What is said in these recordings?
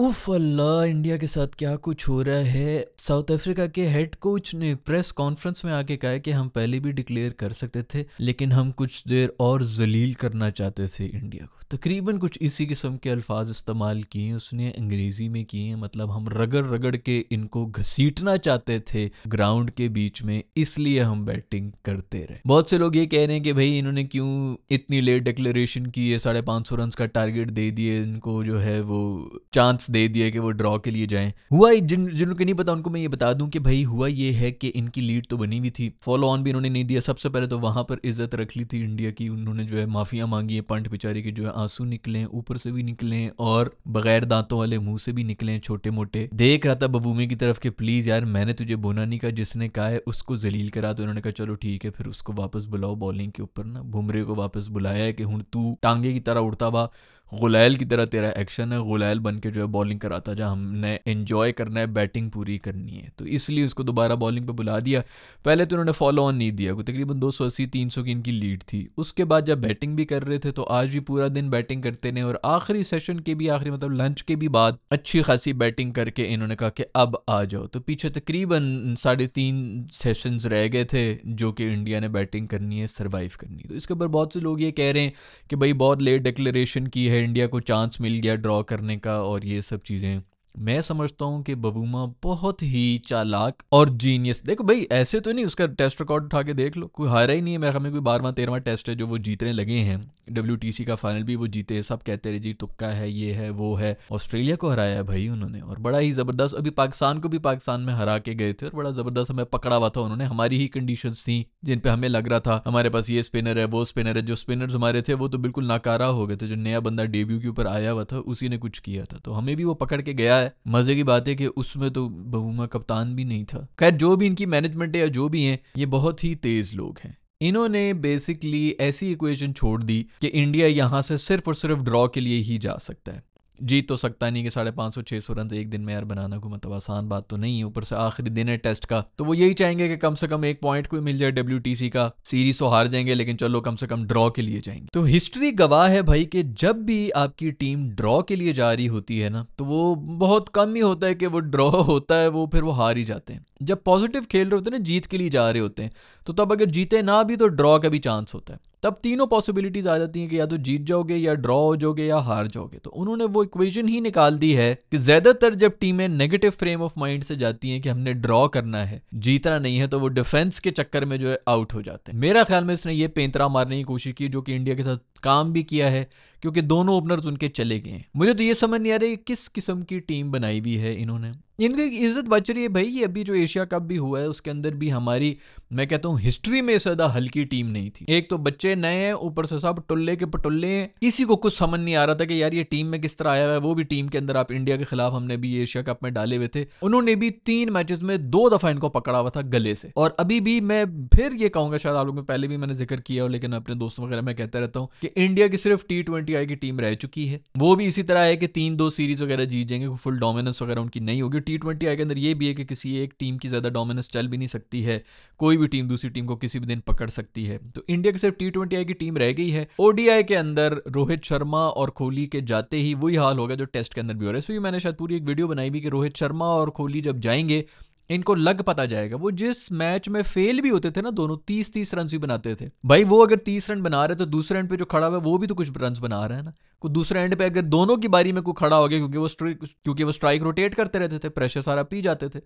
उफ अल्लाह, इंडिया के साथ क्या कुछ हो रहा है। साउथ अफ्रीका के हेड कोच ने प्रेस कॉन्फ्रेंस में आके कहा कि हम पहले भी डिक्लेयर कर सकते थे, लेकिन हम कुछ देर और जलील करना चाहते थे इंडिया को। तकरीबन कुछ इसी किस्म के अल्फाज इस्तेमाल किए उसने, अंग्रेजी में किए। मतलब हम रगड़ रगड़ के इनको घसीटना चाहते थे ग्राउंड के बीच में, इसलिए हम बैटिंग करते रहे। बहुत से लोग ये कह रहे हैं कि भाई इन्होंने क्यों इतनी लेट डिक्लेरेशन की है, 550 रन का टारगेट दे दिए इनको, जो है वो चांस दे दिया कि वो ड्रॉ के लिए जाएं। हुआ जिनको नहीं पता उनको मैं ये बता दूं कि भाई हुआ ये है कि इनकी लीड तो बनी हुई थी, फॉलो ऑन भी इन्होंने नहीं दिया। सबसे पहले तो वहां पर इज्जत रख ली थी इंडिया की, उन्होंने जो है माफिया मांगी है, पंट बेचारी के जो है आंसू निकले, ऊपर से भी निकले और बगैर दांतों वाले मुंह से भी निकले, छोटे मोटे। देख रहा था बबूमे की तरफ कि प्लीज यार मैंने तुझे बोना नहीं कहा, जिसने कहा है उसको जलील करा। तो उन्होंने कहा चलो ठीक है, फिर उसको वापस बुलाओ बॉलिंग के ऊपर ना। बुमरे को वापस बुलाया है कि हूँ तू टांगे की तरह उड़ता बा, गुलैल की तरह तेरा एक्शन है, गुलैल बन के जो है बॉलिंग कराता जा, हमने एंजॉय करना है, बैटिंग पूरी करनी है। तो इसलिए उसको दोबारा बॉलिंग पे बुला दिया। पहले तो उन्होंने फॉलो ऑन नहीं दिया, तकरीबन 280-300 की इनकी लीड थी। उसके बाद जब बैटिंग भी कर रहे थे तो आज भी पूरा दिन बैटिंग करते ने, और आखिरी सेशन के भी आखिरी मतलब लंच के भी बाद अच्छी खासी बैटिंग करके इन्होंने कहा कि अब आ जाओ। तो पीछे तकरीबन 3.5 सेशंस रह गए थे जो कि इंडिया ने बैटिंग करनी है, सर्वाइव करनी है। तो इसके ऊपर बहुत से लोग ये कह रहे हैं कि भाई बहुत लेट डिक्लेरेशन की है, इंडिया को चांस मिल गया ड्रॉ करने का और ये सब चीज़ें। मैं समझता हूँ कि बबूमा बहुत ही चालाक और जीनियस। देखो भाई ऐसे तो नहीं, उसका टेस्ट रिकॉर्ड उठा के देख लो, कोई हारा ही नहीं है। मेरे ख्याल में कोई 12वां 13वां टेस्ट है जो वो जीतने लगे हैं। WTC का फाइनल भी वो जीते, सब कहते रहे जी तुक्का है, ये है वो है। ऑस्ट्रेलिया को हराया है भाई उन्होंने, और बड़ा ही ज़बरदस्त। अभी पाकिस्तान को भी पाकिस्तान में हरा के गए थे और बड़ा ज़बरदस्त हमें पकड़ा हुआ था उन्होंने। हमारी ही कंडीशंस थी जिन पे हमें लग रहा था हमारे पास ये स्पिनर है वो स्पिनर है। जो स्पिनर्स हमारे थे वो तो बिल्कुल नाकारा हो गए थे, जो नया बंदा डेब्यू के ऊपर आया हुआ था उसी ने कुछ किया था, तो हमें भी वो पकड़ के गया है। मजे की बात है कि उसमें तो बबूमा कप्तान भी नहीं था। खैर जो भी इनकी मैनेजमेंट है या जो भी है, ये बहुत ही तेज लोग हैं। इन्होंने बेसिकली ऐसी इक्वेशन छोड़ दी कि इंडिया यहां से सिर्फ और सिर्फ ड्रॉ के लिए ही जा सकता है, जीत तो सकता नहीं कि 550-600 रन एक दिन में यार बनाना को मतलब आसान बात तो नहीं है। ऊपर से आखिरी दिन है टेस्ट का, तो वो यही चाहेंगे कि कम से कम एक पॉइंट कोई मिल जाए WTC का। सीरीज तो हार जाएंगे लेकिन चलो कम से कम ड्रॉ के लिए जाएंगे। तो हिस्ट्री गवाह है भाई कि जब भी आपकी टीम ड्रॉ के लिए जा रही होती है ना, तो वो बहुत कम ही होता है कि वो ड्रॉ होता है, वो फिर वो हार ही जाते हैं। जब पॉजिटिव खेल रहे होते हैं ना, जीत के लिए जा रहे होते हैं, तो तब अगर जीते ना भी तो ड्रॉ का भी चांस होता है। तब तीनों पॉसिबिलिटीज आ जाती हैं कि या तो जीत जाओगे या ड्रॉ हो जाओगे या हार जाओगे। तो उन्होंने वो इक्वेशन ही निकाल दी है कि ज्यादातर जब टीमें नेगेटिव फ्रेम ऑफ माइंड से जाती हैं कि हमने ड्रॉ करना है, जीतना नहीं है, तो वो डिफेंस के चक्कर में जो है आउट हो जाते हैं। मेरा ख्याल में इसने ये पेंतरा मारने की कोशिश की, जो कि इंडिया के साथ काम भी किया है, क्योंकि दोनों ओपनर्स उनके चले गए हैं। मुझे तो ये समझ नहीं आ रही किस किस्म की टीम बनाई हुई है इन्होंने। इनकी इज्जत बच रही है भाई। ये अभी जो एशिया कप भी हुआ है उसके अंदर भी हमारी, मैं कहता हूँ हिस्ट्री में ज्यादा हल्की टीम नहीं थी। एक तो बच्चे नए हैं, ऊपर से सब टुल्ले के पटुल्ले हैं, किसी को कुछ समझ नहीं आ रहा था कि यार ये टीम में किस तरह आया हुआ है। वो भी टीम के अंदर आप इंडिया के खिलाफ हमने भी एशिया कप में डाले हुए थे, उन्होंने भी 3 मैचेस में 2 दफा इनको पकड़ा हुआ था गले से। और अभी भी मैं फिर ये कहूंगा, शायद आप लोगों में पहले भी मैंने जिक्र किया हो, लेकिन अपने दोस्तों वगैरह में कहता रहता हूँ कि इंडिया की सिर्फ T20I की टीम रह चुकी है। वो भी इसी तरह है कि 3-2 सीरीज वगैरह जीत जाएंगे, फुल डोमिनेंस वगैरह उनकी नहीं होगी। T20I के अंदर ये भी है कि किसी एक टीम की ज्यादा डोमिनेंस चल भी नहीं सकती है, कोई भी टीम दूसरी टीम को किसी भी दिन पकड़ सकती है। तो इंडिया की सिर्फ T20I की टीम रह गई है। ODI के अंदर रोहित शर्मा और कोहली के जाते ही वही हाल होगा जो टेस्ट के अंदर भी हो रहा है। इसलिए मैंने शायद पूरी एक वीडियो बनाई भी कि रोहित शर्मा और कोहली जब जाएंगे इनको लग पता जाएगा। वो जिस मैच में फेल भी होते थे ना दोनों, 30-30 रन भी बनाते थे भाई। वो अगर 30 रन बना रहे तो दूसरे एंड पे जो खड़ा हुआ है वो भी तो कुछ रन बना रहा है ना। को दूसरे एंड पे अगर दोनों की बारी में कोई खड़ा हो गया, क्योंकि वो स्ट्राइक रोटेट करते रहते थे, प्रेशर सारा पी जाते थे,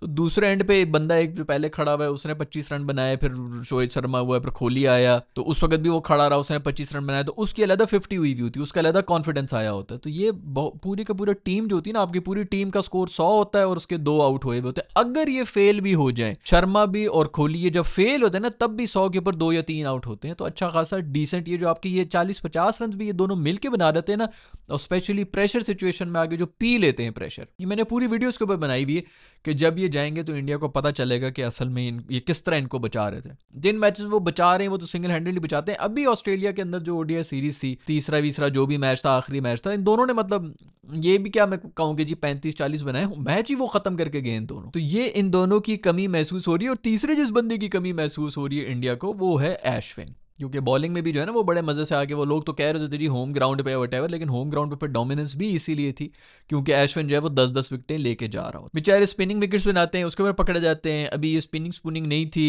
तो दूसरे एंड पे एक बंदा एक जो पहले खड़ा हुआ है उसने 25 रन बनाए, फिर रोहित शर्मा हुआ, फिर कोहली आया, तो उस वक्त भी वो खड़ा रहा, उसने 25 रन बनाए, तो उसकी अलग 50 हुई भी होती है, उसका अलग कॉन्फिडेंस आया होता है। तो ये पूरी का पूरा टीम जो होती है ना, आपकी पूरी टीम का स्कोर 100 होता है और उसके 2 आउट हुए होते हैं। अगर ये फेल भी हो जाए, शर्मा भी और कोहली ये जब फेल होते हैं ना, तब भी 100 के ऊपर 2 या 3 आउट होते हैं। तो अच्छा खासा डिसेंट ये जो आपके ये 40-50 रन भी ये दोनों मिलके बना देते हैं ना, और स्पेशली प्रेशर सिचुएशन में आगे जो पी लेते हैं प्रेशर, ये मैंने पूरी वीडियो इसके ऊपर बनाई हुई है कि जब ये जाएंगे तो इंडिया को पता चलेगा कि असल में ये किस तरह इनको बचा रहे थे। जिन मैचेस वो बचा रहे हैं वो तो सिंगल हैंडेडली बचाते हैं। अभी ऑस्ट्रेलिया के अंदर जो ODI सीरीज थी, तीसरा जो भी मैच था, आखिरी मैच था, इन दोनों ने मतलब ये भी क्या मैं कहूँ कि जी 35-40 बनाए मैच ही वो खत्म करके गए इन दोनों। तो ये इन दोनों की कमी महसूस हो रही है। और तीसरे जिस बंदे की कमी महसूस हो रही है इंडिया को, वो है अश्विन। क्योंकि बॉलिंग में भी जो है ना वो बड़े मजे से आके वो लोग तो कह रहे थे जी होम ग्राउंड पे वटेवर, लेकिन होम ग्राउंड पे डोमिनेंस भी इसीलिए थी क्योंकि अश्विन जो है वो 10-10 विकेटें लेके जा रहा हो। बेचारे स्पिनिंग विकेट्स बनाते हैं उसके ऊपर पकड़े जाते हैं। अभी ये स्पिनिंग स्पूनिंग नहीं थी,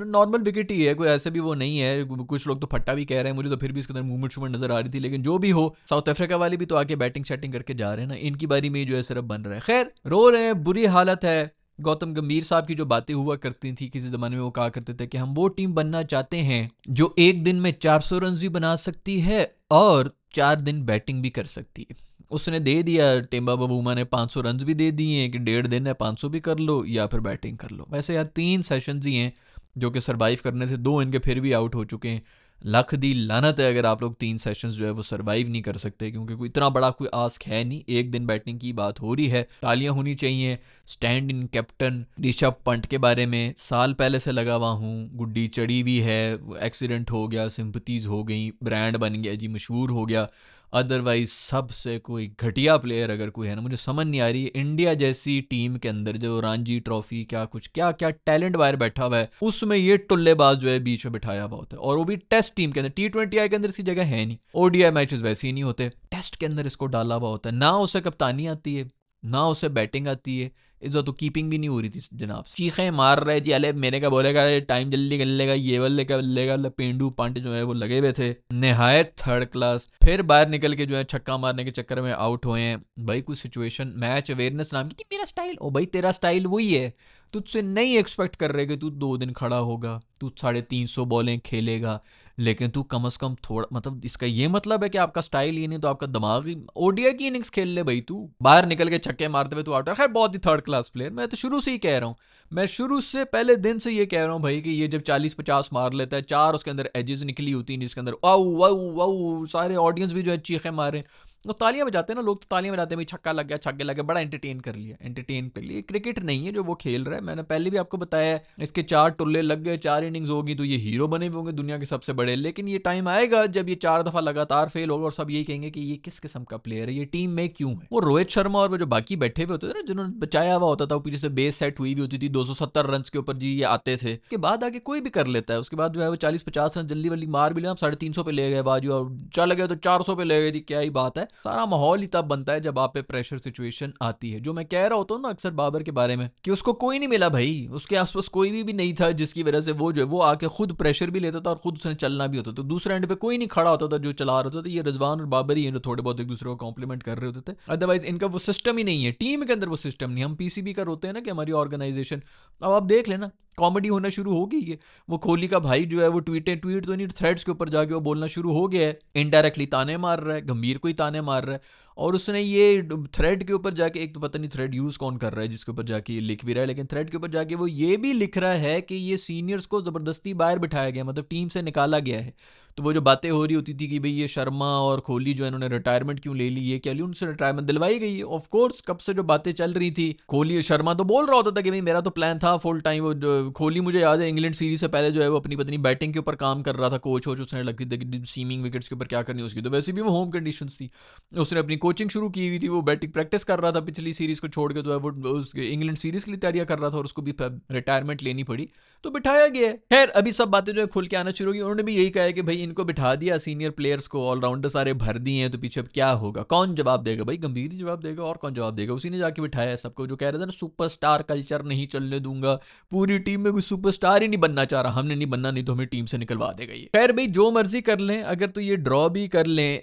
नॉर्मल विकेट ही है, कोई ऐसे भी वो नहीं है। कुछ लोग तो फट्टा भी कह रहे हैं, मुझे तो फिर भी इसके अंदर मूवमेंट शूवमेंट नजर आ रही थी। लेकिन जो भी हो, साउथ अफ्रीका वाले भी तो आके बैटिंग शैटिंग करके जा रहे हैं ना, इनकी बारी में जो है सिर्फ बन रहा है। खैर रो रहे हैं, बुरी हालत है। गौतम गंभीर साहब की जो बातें हुआ करती थी किसी ज़माने में, वो कहा करते थे कि हम वो टीम बनना चाहते हैं जो एक दिन में 400 रन भी बना सकती है और 4 दिन बैटिंग भी कर सकती है। उसने दे दिया, टेम्बा बबूमा ने 500 रन भी दे दिए हैं कि 1.5 दिन है, 500 भी कर लो या फिर बैटिंग कर लो। वैसे यार 3 सेशंस ही हैं जो कि सरवाइव करने थे, 2 इनके फिर भी आउट हो चुके हैं। लख दी लानत है अगर आप लोग 3 सेशंस जो है वो सरवाइव नहीं कर सकते, क्योंकि कोई इतना बड़ा कोई आस्क है नहीं। एक दिन बैटिंग की बात हो रही है, तालियां होनी चाहिए stand in captain Rishabh Pant के बारे में। साल पहले से लगा हुआ हूँ, गुड्डी चढ़ी भी है, एक्सीडेंट हो गया, सिंपतीज हो गई, ब्रांड बन गया जी, मशहूर हो गया। अदरवाइज सबसे कोई घटिया प्लेयर अगर कोई है ना, मुझे समझ नहीं आ रही है इंडिया जैसी टीम के अंदर जो रणजी ट्रॉफी क्या कुछ क्या क्या टैलेंट बाहर बैठा हुआ है, उसमें ये टुल्लेबाज जो है बीच में बिठाया हुआ होता है। और वो भी टेस्ट टीम के अंदर, T20I के अंदर इसी जगह है नहीं, ODI मैचेस वैसे ही नहीं होते, टेस्ट के अंदर इसको डाला हुआ होता है। ना उसे कप्तानी आती है, ना उसे बैटिंग आती है, इस बार तो कीपिंग भी नहीं हो रही थी जनाब। चीखें मार रहे जी, अले मेरे का बोलेगा टाइम जल्दी कर लेगा, ये वाले का लेगा। पेंडू पांडे जो है वो लगे हुए थे, नहायत थर्ड क्लास। फिर बाहर निकल के जो है छक्का मारने के चक्कर में आउट हुए हैं। भाई कुछ सिचुएशन मैच अवेयरनेस नाम की, मेरा स्टाइल, ओ भाई तेरा स्टाइल वही है, तुझसे नहीं एक्सपेक्ट कर रहे कि तू 2 दिन खड़ा होगा, तू 350 बॉलें खेलेगा, लेकिन तू कम से कम थोड़ा, मतलब इसका ये मतलब है कि आपका स्टाइल ही नहीं तो आपका दिमाग ही, ओडीआई की इनिंग्स खेल ले भाई, तू बाहर निकल के छक्के मारते हुए तू आउट। खैर बहुत ही थर्ड क्लास प्लेयर, मैं तो शुरू से ही कह रहा हूँ, मैं शुरू से पहले दिन से ये कह रहा हूँ भाई कि ये जब 40-50 मार लेता है, 4 उसके अंदर एजेस निकली होती हैं जिसके अंदर वाऊ वाऊ वाऊ, सारे ऑडियंस भी जो है चीखें मारे, तो तालियां बजाते हैं ना लोग, तो तालियां बजाते हैं भाई, छक्का लग गया, छक्के लग गए, बड़ा एंटरटेन कर लिया, एंटरटेन कर लिया। क्रिकेट नहीं है जो वो खेल रहा है, मैंने पहले भी आपको बताया है, इसके 4 टुल्ले लग गए, 4 इनिंग्स होगी तो ये हीरो बने हुए होंगे दुनिया के सबसे बड़े। लेकिन ये टाइम आएगा जब ये 4 दफा लगातार फेल होगा और सब यही कहेंगे कि ये किस किस्म का प्लेयर है, ये टीम में क्यों है। वो रोहित शर्मा और वो जो बाकी बैठे हुए होते थे ना, जिन्होंने बचाया हुआ होता था, वो पीछे से बेस सेट हुई भी होती थी, 270 रन के ऊपर जी ये आते थे, उसके बाद आगे कोई भी कर लेता है। उसके बाद जो है वो 40-50 रन जल्दी वाली मार भी लिया, 350 पे ले गए बाजू, और चल गए तो 400 पे ले गए जी, क्या ही बात है। सारा माहौल तब बनता है जब आप पे प्रेशर सिचुएशन आती है। जो मैं कह रहा होता हूँ ना अक्सर बाबर के बारे में, कि उसको कोई नहीं मिला भाई, उसके आसपास कोई भी नहीं था जिसकी वजह से वो जो है वो आके खुद प्रेशर भी लेता था और खुद उसने चलना भी होता था। तो दूसरे एंड पे कोई नहीं खड़ा होता था जो चला रहा था। ये रिजवान और बाबर ही हैं जो थोड़े बहुत एक दूसरे को कॉम्प्लीमेंट कर रहे होते थे, अदरवाइज इनका वो सिस्टम ही नहीं है, टीम के अंदर वो सिस्टम नहीं। हम पीसीबी का होते हैं ना कि हमारी ऑर्गेनाइजेशन, अब आप देख लेना कॉमेडी होना शुरू हो गई है। वो कोहली का भाई जो है वो ट्वीट तो नहीं, थ्रेड्स के ऊपर जाके वो बोलना शुरू हो गया है, इनडायरेक्टली ताने मार रहा है, गंभीर को ही ताने मार रहा है। और उसने ये थ्रेड के ऊपर जाके, एक तो पता नहीं थ्रेड यूज़ कौन कर रहा है जिसके ऊपर जाके ये लिख भी रहा है, लेकिन थ्रेड के ऊपर जाके वो ये भी लिख रहा है कि ये सीनियर्स को ज़बरदस्ती बाहर बिठाया गया, मतलब टीम से निकाला गया है। तो वो जो बातें हो रही होती थी कि भाई ये शर्मा और कोहली जो है इन्होंने रिटायरमेंट क्यों ले ली, ये क्या ली, उनसे रिटायरमेंट दिलवाई गई है। ऑफ कोर्स कब से जो बातें चल रही थी, कोहली शर्मा तो बोल रहा होता था कि भाई मेरा तो प्लान था फुल टाइम। वो जो कोहली मुझे याद है इंग्लैंड सीरीज से पहले जो है वो अपनी पत्नी बैटिंग के ऊपर काम कर रहा था, कोच हो उसने लगी थी सीमिंग विकेट्स के ऊपर क्या करनी उसकी, तो वैसे भी वो होम कंडीशन थी, उसने अपनी कोचिंग शुरू की हुई थी, वो बैटिंग प्रैक्टिस कर रहा था पिछली सीरीज को छोड़ के, तो है वो इंग्लैंड सीरीज के लिए तैयारियां कर रहा था और उसको भी रिटायरमेंट लेनी पड़ी तो बिठाया गया है। खैर अभी सब बातें जो है खुल के आना शुरू होगी। उन्होंने भी यही कहा है कि भाई इनको बिठा दिया, सीनियर प्लेयर्स को, ऑलराउंडर सारे भर दिए हैं, तो पीछे अब क्या होगा, कौन जवाब देगा, भाई गंभीर ही जवाब देगा और कौन जवाब देगा। उसी ने जाके बिठाया है सबको, जो कह रहे थे ना सुपरस्टार कल्चर नहीं चलने दूंगा, पूरी टीम में कोई सुपरस्टार ही नहीं बनना चाह रहा, हमने नहीं बनना, नहीं तो हमें टीम से निकलवा देगा ये। खैर भाई जो मर्जी कर लें, अगर तो ये ड्रॉ भी कर लें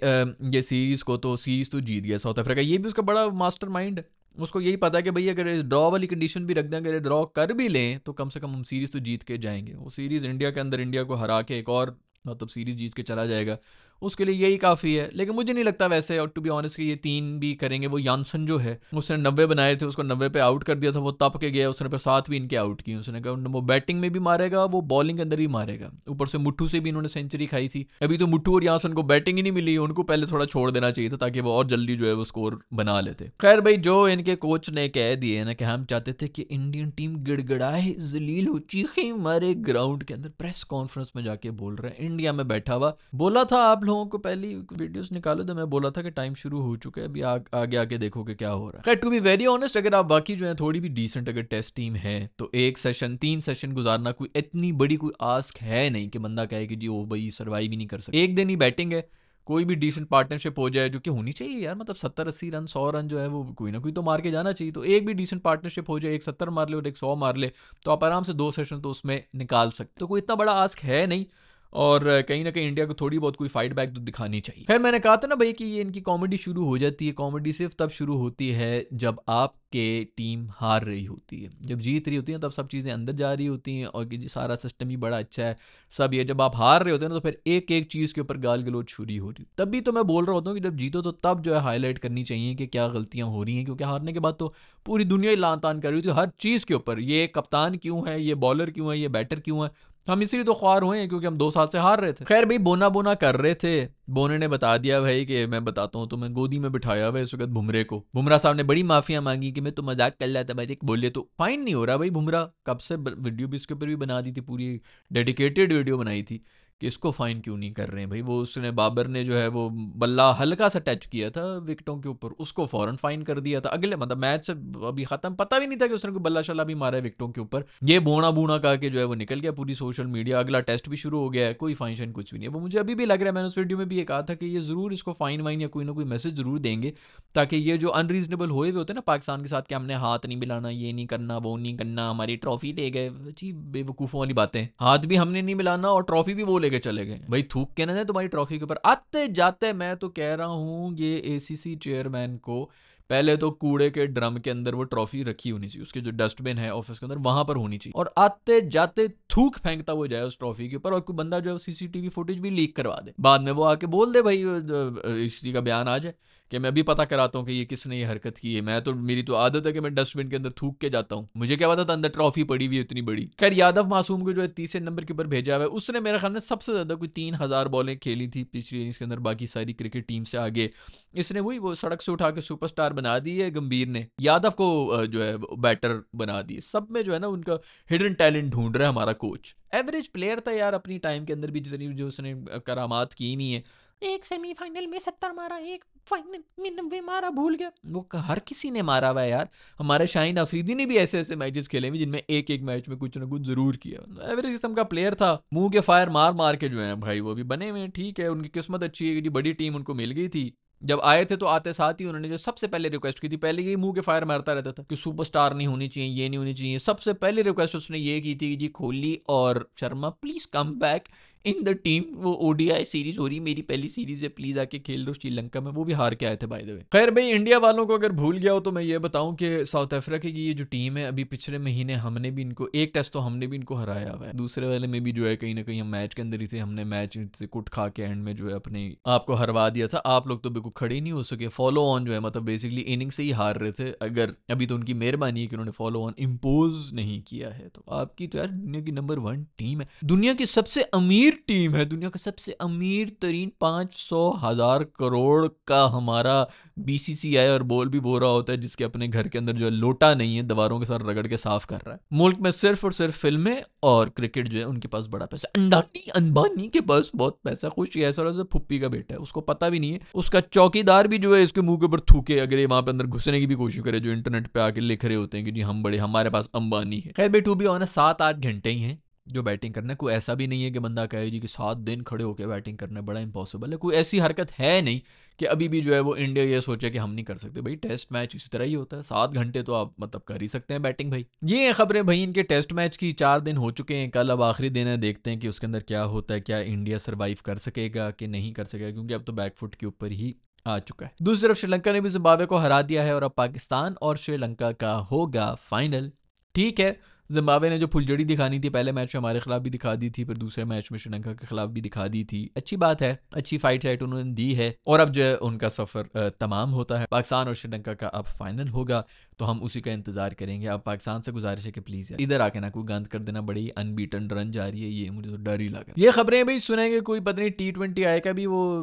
ये सीरीज को, तो सीरीज तो जीत गया साउथ अफ्रीका, ये भी उसका बड़ा मास्टरमाइंड है। उसको यही पता है कि भाई अगर ड्रॉ वाली कंडीशन भी रख दें, अगर ड्रॉ कर भी लें तो कम से कम हम सीरीज़ तो जीत के जाएंगे। वो सीरीज़ इंडिया के अंदर इंडिया को हरा के एक और मतलब सीरीज़ जीत के चला जाएगा, उसके लिए यही काफ़ी है। लेकिन मुझे नहीं लगता वैसे, और टू बी ऑनेस्ट कि ये 3 भी करेंगे। वो यानसन जो है उसने 90 बनाए थे, उसको 90 पे आउट कर दिया था, वो तप के गया, उसने पे 7 भी इनके आउट किए। उसने कहा वो बैटिंग में भी मारेगा, वो बॉलिंग के अंदर भी मारेगा, ऊपर से मुट्ठू से भी इन्होंने सेंचुरी खाई थी। अभी तो मुट्ठू और यानसन को बैटिंग ही नहीं मिली, उनको पहले थोड़ा छोड़ देना चाहिए था ताकि वो और जल्दी जो है वो स्कोर बना लेते। खैर भाई जो इनके कोच ने कह दिए ना कि हम चाहते थे कि इंडियन टीम गिड़गिड़ाए, जलील हो, चीखें मारे ग्राउंड के अंदर, प्रेस कॉन्फ्रेंस में जाके बोल रहे हैं इंडिया में बैठा हुआ, बोला था आप लोगों को पहली वीडियोस निकालो तो मैं बोला था कि टाइम शुरू हो चुका है, अभी आगे आगे देखोगे क्या हो रहा है। खैर टू बी वेरी ऑनेस्ट, अगर आप बाकी जो है थोड़ी भी डिसेंट अगर टेस्ट टीम है तो एक सेशन 3 सेशन गुजारना कोई इतनी बड़ी कोई आस्क है नहीं कि बंदा कहे कि जी ओ भाई सर्वाइव ही नहीं कर सकता। एक दिन ही बैटिंग है, कोई भी डिसेंट पार्टनरशिप हो जाए जो कि होनी चाहिए यार, मतलब 70-80 रन 100 रन जो है वो कोई ना कोई तो मार के जाना चाहिए। तो एक भी डिसेंट पार्टनरशिप हो जाए, एक 70 मार ले और एक 100 मार ले, तो आप आराम से 2 सेशन तो उसमें निकाल सकते। तो कोई इतना बड़ा आस्क है नहीं, और कहीं ना कहीं इंडिया को थोड़ी बहुत कोई फाइट बैक तो दिखानी चाहिए। खैर मैंने कहा था ना भाई कि ये इनकी कॉमेडी शुरू हो जाती है। कॉमेडी सिर्फ तब शुरू होती है जब आपके टीम हार रही होती है, जब जीत रही होती है तब सब चीज़ें अंदर जा रही होती हैं और कि जी सारा सिस्टम ही बड़ा अच्छा है सब ये। जब आप हार रहे होते हैं ना तो फिर एक एक चीज़ के ऊपर गाल गलोच शुरू हो रही। तब भी तो मैं बोल रहा होता हूँ कि जब जीतो तो तब जो है हाईलाइट करनी चाहिए कि क्या गलतियाँ हो रही हैं, क्योंकि हारने के बाद तो पूरी दुनिया ही लान तान कर रही होती है हर चीज़ के ऊपर। ये कप्तान क्यों है, ये बॉलर क्यों है, ये बैटर क्यों है। हम इसीलिए तो ख्वार हुए हैं क्योंकि हम 2 साल से हार रहे थे। खैर भाई बोना बोना कर रहे थे, बोने ने बता दिया भाई कि मैं बताता हूँ, तो मैं गोदी में बिठाया हुआ इस वक्त बुमरे को। बुमराह साहब ने बड़ी माफिया मांगी कि मैं तो मजाक कर रहा था भाई, बोले तो फाइन नहीं हो रहा भाई। बुमराह कब से वीडियो भी इसके ऊपर भी बना दी थी, पूरी डेडिकेटेड वीडियो बनाई थी कि इसको फाइन क्यों नहीं कर रहे हैं भाई। वो उसने बाबर ने जो है वो बल्ला हल्का सा टच किया था विकेटों के ऊपर, उसको फौरन फाइन कर दिया था अगले मतलब मैच से अभी खत्म, पता भी नहीं था कि उसने कोई बल्ला शल्ला भी मारा है विकेटों के ऊपर। ये बोना बूना कहा कि जो है वो निकल गया पूरी सोशल मीडिया। अगला टेस्ट भी शुरू हो गया है, कोई फाइन शाइन कुछ भी नहीं है। वो मुझे अभी भी लग रहा है, मैंने उस वीडियो में भी ये कहा था कि ये जरूर इसको फाइन वाइन या कोई ना कोई मैसेज जरूर देंगे, ताकि ये जो अनरीजनेबल हुए हुए होते हैं ना पाकिस्तान के साथ कि हमने हाथ नहीं मिलाना, ये नहीं करना, वो नहीं करना, हमारी ट्रॉफी ले गए, जी बेवकूफ़ों वाली बातें। हाथ भी हमने नहीं मिलाना और ट्रॉफी भी वो लेके चले गए भाई। थूक के ना तुम्हारी ट्रॉफी के ऊपर आते जाते। मैं तो कह रहा हूँ ये एसीसी चेयरमैन को पहले तो कूड़े के ड्रम के अंदर वो ट्रॉफी रखी होनी चाहिए, उसके जो डस्टबिन है ऑफिस के अंदर वहां पर होनी चाहिए, और आते जाते थूक फेंकता हुआ जाए उस ट्रॉफी के ऊपर। और कोई बंदा जो है सीसीटीवी फुटेज भी लीक करवा दे, बाद में वो आके बोल दे भाई इसी का बयान आ जाए कि मैं अभी पता कराता हूँ कि ये किसने ये हरकत की है। मैं तो मेरी तो आदत है कि मैं डस्टबिन के अंदर थूक के जाता हूँ, मुझे क्या पता था अंदर ट्रॉफी पड़ी हुई इतनी बड़ी। खैर यादव मासूम को जो है 30 नंबर के ऊपर भेजा हुआ है, उसने मेरे ख्याल में सबसे ज्यादा कोई 3000 बॉलें खेली थी पिछली इनिंग्स के अंदर, बाकी सारी क्रिकेट टीम से आगे। इसने वही वो सड़क से उठा के सुपरस्टार बना दी है गंभीर ने, यादव को जो है बैटर बना दी। सब में जो है ना उनका हिडन टैलेंट ढूंढ रहा है हमारा कोच। एवरेज प्लेयर था यार अपनी टाइम के अंदर भी, जितनी जो उसने करामात की नहीं है। एक सेमीफाइनल में 70 मारा, एक फाइनल में 90 मारा, भूल गया। वो हर किसी ने मारा हुआ है यार। हमारे शाहीन अफरीदी ने भी ऐसे ऐसे मैचेस खेले हुए जिनमें एक एक मैच में कुछ ना कुछ जरूर किया। एवरेज किस्म का प्लेयर था, मुंह के फायर मार मार के जो है भाई वो भी बने हुए। ठीक है उनकी किस्मत अच्छी है कि बड़ी टीम उनको मिल गई थी। जब आए थे तो आते साथ ही उन्होंने जो सबसे पहले रिक्वेस्ट की थी, पहले ये मुंह के फायर मारता रहता था कि सुपरस्टार नहीं होनी चाहिए, ये नहीं होनी चाहिए। सबसे पहले रिक्वेस्ट उसने ये की थी कि जी कोहली और Sharma please come back in the team. वो ओडीआई सीरीज हो रही, मेरी पहली सीरीज है, प्लीज आके खेल दो श्रीलंका में। वो भी हार के आए थे बाय द वे। खैर भाई इंडिया वालों को अगर भूल गया हो तो मैं ये बताऊं कि साउथ अफ्रीका की ये जो टीम है, अभी पिछले महीने हमने भी इनको एक टेस्ट तो हमने भी इनको हराया हुआ है, दूसरे वाले में भी जो है कहीं ना कहीं हम मैच के अंदर ही थे, हमने मैच से कुट खा के एंड में जो है अपने आपको हरवा दिया था। आप लोग तो बिल्कुल खड़े ही नहीं हो सके, फॉलो ऑन जो है मतलब बेसिकली इनिंग से ही हार रहे थे। अगर अभी तो उनकी मेहरबानी है कि उन्होंने फॉलो ऑन इम्पोज नहीं किया है। तो आपकी तो यार दुनिया की नंबर 1 टीम है, दुनिया की सबसे अमीर टीम है, दुनिया का सबसे अमीर तरीन 500,000 करोड़ का हमारा बीसीसीआई और बोल भी बोल रहा होता है, जिसके अपने घर के अंदर जो है लोटा नहीं है, दीवारों के साथ रगड़ के साफ कर रहा है। मुल्क में सिर्फ और सिर्फ फिल्में और क्रिकेट जो है उनके पास बड़ा पैसा। अंडानी अंबानी के पास बहुत पैसा, खुश ऐसा फुप्पी का बेटा है, उसको पता भी नहीं है। उसका चौकीदार भी जो है इसके मुंह के ऊपर थूके अगर ये वहां पे अंदर घुसने की भी कोशिश करे, जो इंटरनेट पे आके लिख रहे होते हैं कि जी हम बड़े, हमारे पास अंबानी है। खैर भाई टू बी ऑनेस्ट 7-8 घंटे ही हैं जो बैटिंग करना है। कोई ऐसा भी नहीं है कि बंदा कहे जी कि 7 दिन खड़े होकर बैटिंग करना बड़ा इंपॉसिबल है। कोई ऐसी हरकत है नहीं कि अभी भी जो है वो इंडिया ये सोचे कि हम नहीं कर सकते। भाई टेस्ट मैच इसी तरह ही होता है, 7 घंटे तो आप मतलब कर ही सकते हैं बैटिंग। भाई ये खबरें भाई इनके टेस्ट मैच की 4 दिन हो चुके हैं, कल अब आखिरी दिन है, देखते हैं कि उसके अंदर क्या होता है, क्या इंडिया सर्वाइव कर सकेगा कि नहीं कर सकेगा, क्योंकि अब तो बैकफुट के ऊपर ही आ चुका है। दूसरी तरफ श्रीलंका ने भी जिम्बाब्वे को हरा दिया है और अब पाकिस्तान और श्रीलंका का होगा फाइनल। ठीक है जिम्बाब्वे ने जो फुलझड़ी दिखानी थी पहले मैच में हमारे खिलाफ भी दिखा दी थी, फिर दूसरे मैच में श्रीलंका के खिलाफ भी दिखा दी थी। अच्छी बात है, अच्छी फाइट शाइट उन्होंने दी है और अब जो है उनका सफर तमाम होता है। पाकिस्तान और श्रीलंका का अब फाइनल होगा तो हम उसी का इंतजार करेंगे। अब पाकिस्तान से गुजारिश है कि प्लीज इधर आके ना कोई गंद कर देना, बड़ी अनबीटन रन जा रही है, ये मुझे तो डर ही लगा। ये खबरें भाई सुनेंगे कोई पता नहीं T20 आए का भी वो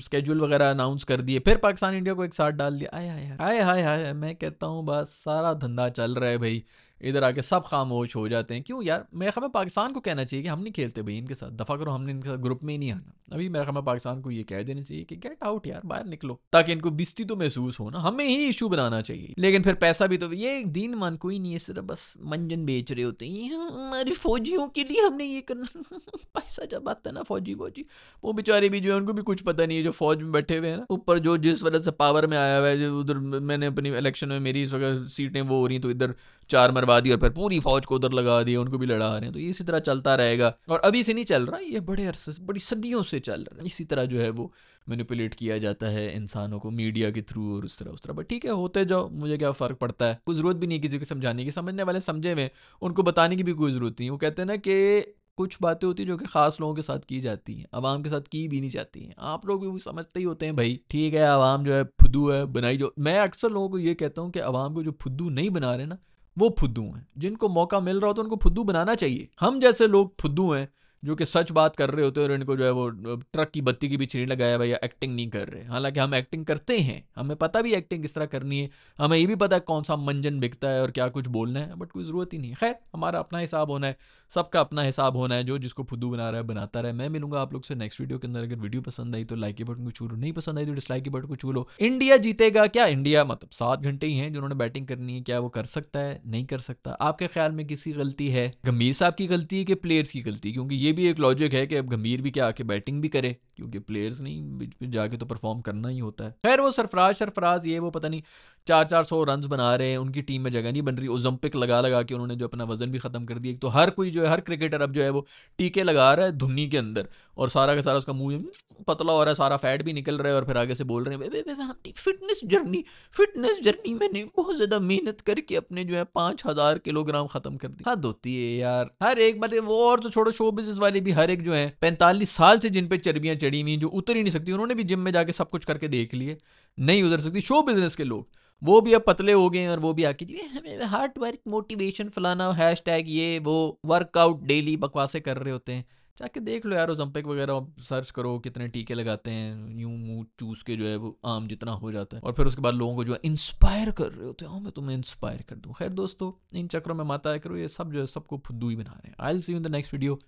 स्केड्यूल वगैरह अनाउंस कर दिए, फिर पाकिस्तान इंडिया को एक साथ डाल दिया। आय हाय हाय हाय हाय, मैं कहता हूँ बस सारा धंधा चल रहा है भाई इधर आके सब खामोश हो जाते हैं। क्यों यार, मेरे ख्याल में पाकिस्तान को कहना चाहिए कि हम नहीं खेलते भाई इनके साथ, दफ़ा करो, हमने इनके साथ ग्रुप में ही नहीं आना। अभी मेरे ख्याल में पाकिस्तान को ये कह देना चाहिए कि गेट आउट यार, बाहर निकलो, ताकि इनको बिस्ती तो महसूस हो ना। हमें ही इशू बनाना चाहिए, लेकिन फिर पैसा भी तो, ये दीन मान कोई नहीं है, सिर्फ बस मंजन बेच रहे होते हैं, हमारे फौजियों के लिए हमने ये करना। पैसा जब आता है ना, फौजी वो बेचारे भी जो है उनको भी कुछ पता नहीं है, जो फौज में बैठे हुए हैं ना ऊपर, जो जिस वजह से पावर में आया हुआ है, जो उधर मैंने अपनी इलेक्शन में मेरी इस वक्त सीटें वो हो रही, तो इधर 4 मरवा दी और फिर पूरी फौज को उधर लगा दिया, उनको भी लड़ा रहे हैं। तो इसी तरह चलता रहेगा, और अभी से नहीं चल रहा, ये बड़े अरसे से, बड़ी सदियों से चल रहा है। इसी तरह जो है वो मैनिपुलेट किया जाता है इंसानों को मीडिया के थ्रू और उस तरह। बट ठीक है, होते जाओ, मुझे क्या फ़र्क पड़ता है। कोई ज़रूरत भी नहीं किसी को समझाने की, समझने वाले समझे में, उनको बताने की भी कोई ज़रूरत नहीं। वो कहते हैं ना कि कुछ बातें होती हैं जो कि ख़ास लोगों के साथ की जाती हैं, आवाम के साथ की भी नहीं जाती हैं। आप लोग भी वो समझते ही होते हैं भाई, ठीक है, आवाम जो है फुद्दू है, बनाई जो, मैं अक्सर लोगों को ये कहता हूँ कि आवाम को जो फुद्दू नहीं बना रहे ना, वो फुद्दू हैं। जिनको मौका मिल रहा हो तो उनको फुद्दू बनाना चाहिए। हम जैसे लोग फुद्दू हैं जो कि सच बात कर रहे होते हैं और इनको जो है वो ट्रक की बत्ती की पीछे नहीं लगाया भाई, या एक्टिंग नहीं कर रहे। हालांकि हम एक्टिंग करते हैं, हमें पता भी एक्टिंग किस तरह करनी है, हमें ये भी पता है कौन सा मंजन बिकता है और क्या कुछ बोलना है, बट कोई ज़रूरत ही नहीं है। खैर, हमारा अपना हिसाब होना है, सबका अपना हिसाब होना है, जो जिसको फुद्दू बना रहा है बनाता रहे। मैं मिलूंगा आप लोग से नेक्स्ट वीडियो के अंदर। अगर वीडियो पसंद आई तो लाइक के बटन को छू लो, नहीं पसंद आई तो डिसलाइक के बटन को छू लो। इंडिया जीतेगा क्या? इंडिया मतलब 7 घंटे ही हैं जिन्होंने बैटिंग करनी है, क्या वो कर सकता है? नहीं कर सकता। आपके ख्याल में किसकी गलती है, गंभीर साहब की गलती है कि प्लेयर्स की गलती? क्योंकि ये भी एक लॉजिक है कि अब गंभीर भी क्या आके बैटिंग भी करे, क्योंकि प्लेयर्स नहीं बीच में जाके तो परफॉर्म करना ही होता है। खैर, वो सरफराज ये वो पता नहीं 400 रन बना रहे हैं, उनकी टीम में जगह नहीं बन रही। ओलंपिक लगा के उन्होंने जो अपना वजन भी खत्म कर दिया। तो हर कोई जो है, हर क्रिकेटर अब जो है वो टीके लगा रहा है धुन्नी के अंदर, और सारा का सारा उसका मुंह पतला हो रहा है, सारा फैट भी निकल रहा है, और फिर आगे से बोल रहे हैं फिटनेस जर्नी मैंने बहुत ज्यादा मेहनत करके अपने जो है 5000 किलोग्राम खत्म कर दी। हद होती है यार। हर एक मतलब वो, और तो छोड़ो, शो बिजनेस वाले भी हर एक जो है 45 साल से जिन पे चर्बियां चढ़ी हुई, जो उतर ही नहीं सकती, उन्होंने भी जिम में जाके सब कुछ करके देख लिए, नहीं उतर सकती। शो बिजनेस के लोग वो भी अब पतले हो गए हैं, और वो भी आके जी हमें हार्ड वर्क मोटिवेशन फलाना हैशटैग ये वो वर्कआउट डेली बकवासें कर रहे होते हैं। जाके देख लो यार, ओलंपिक वगैरह सर्च करो, कितने टीके लगाते हैं, यूं मुंह चूस के जो है वो आम जितना हो जाता है, और फिर उसके बाद लोगों को जो है इंस्पायर कर रहे होते हैं, मैं तुम्हें इंस्पायर कर दूं। खैर दोस्तों, इन चक्रों में मत आया करो, ये सब जो है सबको फुद्दू ही बना रहे हैं। I will see you in the next video.